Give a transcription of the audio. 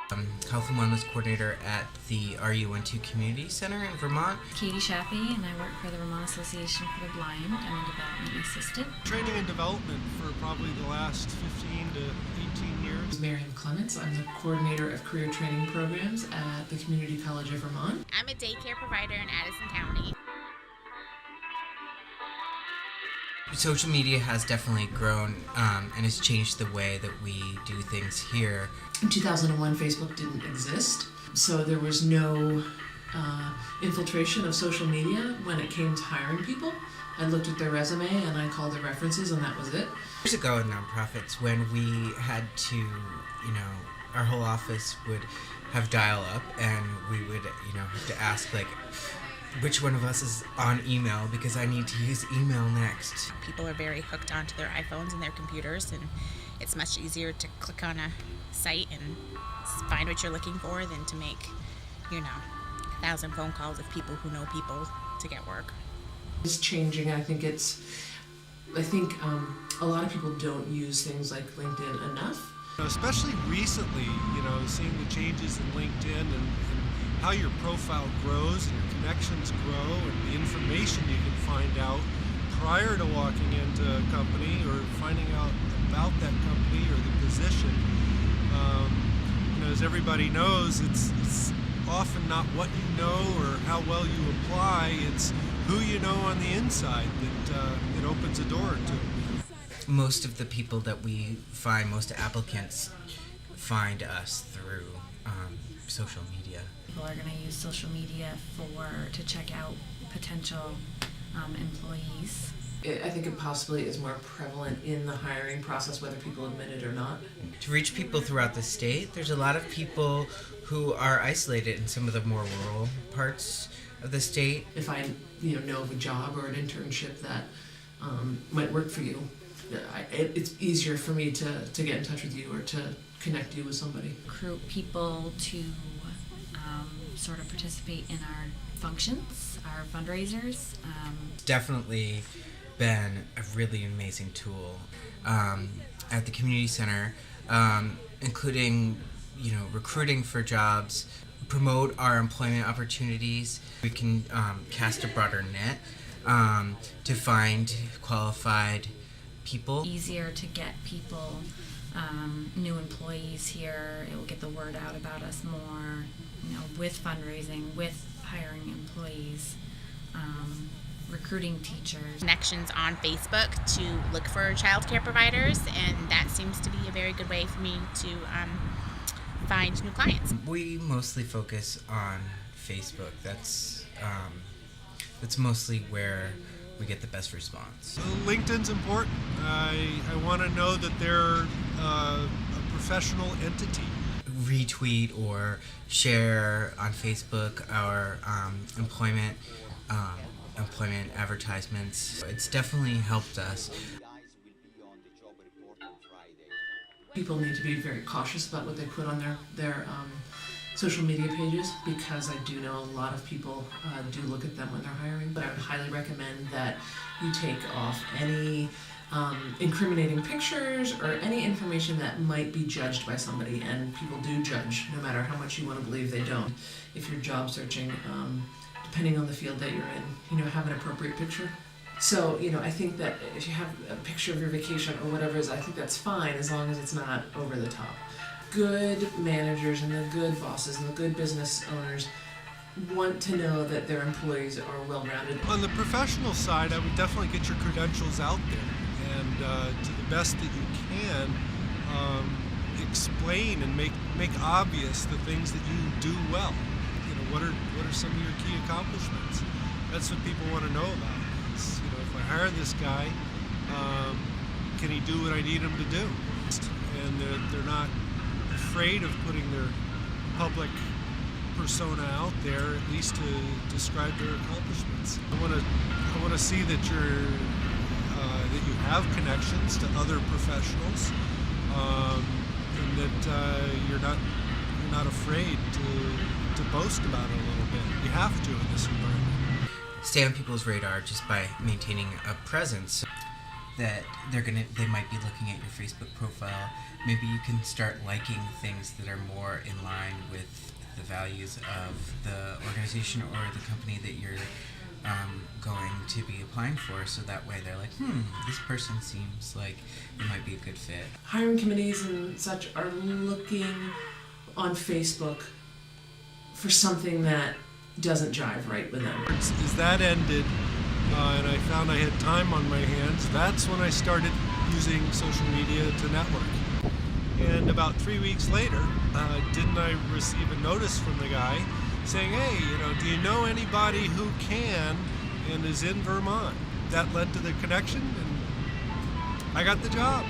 Health and Wellness Coordinator at the RU12 Community Center in Vermont. Katie Shappy, and I work for the Vermont Association for the Blind. I'm a development assistant. Training and development for probably the last 15 to 18 years. Miriam Clements. I'm the coordinator of career training programs at the Community College of Vermont. I'm a daycare provider in Addison County. Social media has definitely grown and has changed the way that we do things here. In 2001, Facebook didn't exist, so there was no infiltration of social media when it came to hiring people. I looked at their resume and I called their references, and that was it. Years ago in nonprofits, when we had to, our whole office would have dial-up, and we would, have to ask, which one of us is on email because I need to use email next. People are very hooked onto their iPhones and their computers, and it's much easier to click on a site and find what you're looking for than to make, 1,000 phone calls with people who know people to get work. It's changing. I think a lot of people don't use things like LinkedIn enough. Especially recently, seeing the changes in LinkedIn and how your profile grows and your connections grow and the information you can find out prior to walking into a company or finding out about that company or the position. As everybody knows, it's often not what you know or how well you apply, it's who you know on the inside that opens a door to. Most of the people that we find, most applicants find us through social media. People are going to use social media to check out potential employees. I think it possibly is more prevalent in the hiring process, whether people admit it or not. To reach people throughout the state, there's a lot of people who are isolated in some of the more rural parts of the state. If I know of a job or an internship that might work for you, it's easier for me to get in touch with you or to connect you with somebody. Recruit people to sort of participate in our functions, our fundraisers. Definitely been a really amazing tool at the community center, including recruiting for jobs, promote our employment opportunities. We can cast a broader net to find qualified people. Easier to get people, new employees here. It will get the word out about us more, with fundraising, with hiring employees, recruiting teachers. Connections on Facebook to look for childcare providers, and that seems to be a very good way for me to find new clients. We mostly focus on Facebook. That's mostly where we get the best response. LinkedIn's important. I want to know that they're a professional entity. Retweet or share on Facebook our employment advertisements. It's definitely helped us. People need to be very cautious about what they put on their social media pages, because I do know a lot of people do look at them when they're hiring. But I would highly recommend that you take off any incriminating pictures or any information that might be judged by somebody, and people do judge, no matter how much you want to believe they don't. If you're job searching, depending on the field that you're in, have an appropriate picture. So, I think that if you have a picture of your vacation or whatever it is, I think that's fine as long as it's not over the top. Good managers and the good bosses and the good business owners want to know that their employees are well-rounded. On the professional side, I would definitely get your credentials out there and to the best that you can explain and make obvious the things that you do well. What are some of your key accomplishments? That's what people want to know about. It's, if I hire this guy, can he do what I need him to do? And they're not afraid of putting their public persona out there, at least to describe their accomplishments. I want to see that that you have connections to other professionals, and that you're not afraid to boast about it a little bit. You have to in this environment. Stay on people's radar just by maintaining a presence. that they might be looking at your Facebook profile. Maybe you can start liking things that are more in line with the values of the organization or the company that you're going to be applying for, so that way they're like, this person seems like it might be a good fit. Hiring committees and such are looking on Facebook for something that doesn't jive right with them. As that ended, and I found I had time on my hands, that's when I started using social media to network. And about 3 weeks later, didn't I receive a notice from the guy saying, hey, do you know anybody who can and is in Vermont? That led to the connection, and I got the job.